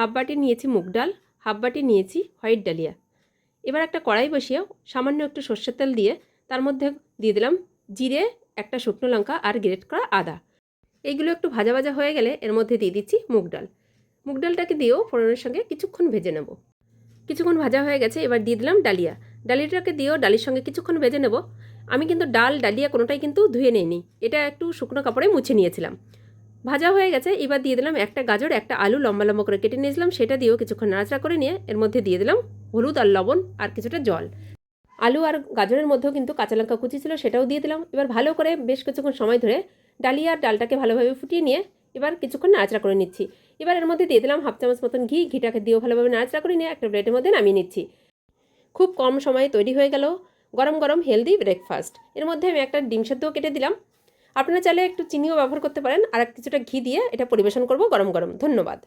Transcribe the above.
Half বাটি নিয়েছি মুগ ডাল, হাফ বাটি নিয়েছি হোয়াইট ডালিয়া। এবার একটা কড়াই বসিয়ে সামান্য একটু সর্ষের তেল দিয়ে তার মধ্যে দিয়ে দিলাম জিরে, একটা শুকনো লঙ্কা আর গ্রেট করা আদা। এইগুলো একটু ভাজা ভাজা হয়ে গেলে এর মধ্যে দিয়ে দিচ্ছি মুগ ডাল। মুগ ডালটাকে দিয়েও ফোড়নের সঙ্গে কিছুক্ষণ ভেজে নেব। কিছুক্ষণ ভাজা হয়ে গেছে, এবার দিয়ে দিলাম ডালিয়া। ডালিয়াটাকে দিয়েও ডালির সঙ্গে কিছুক্ষণ ভেজে নেব। আমি কিন্তু ডাল ডালিয়া কোনোটাই কিন্তু ধুয়ে নিইনি, এটা একটু শুকনো কাপড়ে মুছে নিয়েছিলাম। ভাজা হয়ে গেছে, এবার দিয়ে দিলাম একটা গাজর, একটা আলু লম্বা লম্বা করে কেটে নিয়েছিলাম, সেটা দিয়েও কিছুক্ষণ নাড়াচাড়া করে নিয়ে এর মধ্যে দিয়ে দিলাম হলুদ আর লবণ আর কিছুটা জল। আলু আর গাজরের মধ্যেও কিন্তু কাঁচা লঙ্কা কুচি ছিল, সেটাও দিয়ে দিলাম। এবার ভালো করে বেশ কিছুক্ষণ সময় ধরে ডালিয়া আর ডালটাকে ভালোভাবে ফুটিয়ে নিয়ে এবার কিছুক্ষণ নাড়াচাড়া করে নিচ্ছি। এবার এর মধ্যে দিয়ে দিলাম হাফ চামচ মতন ঘি। ঘিটাকে দিয়েও ভালোভাবে নাড়াচাড়া করে নিয়ে একটা প্লেটের মধ্যে নামিয়ে নিচ্ছি। খুব কম সময়ে তৈরি হয়ে গেল গরম গরম হেলদি ব্রেকফাস্ট। এর মধ্যে আমি একটা ডিম সেদ্ধও কেটে দিলাম। আপনারা চাইলে একটু চিনিও ব্যবহার করতে পারেন। আর কিছুটা ঘি দিয়ে এটা পরিবেশন করব গরম গরম। ধন্যবাদ।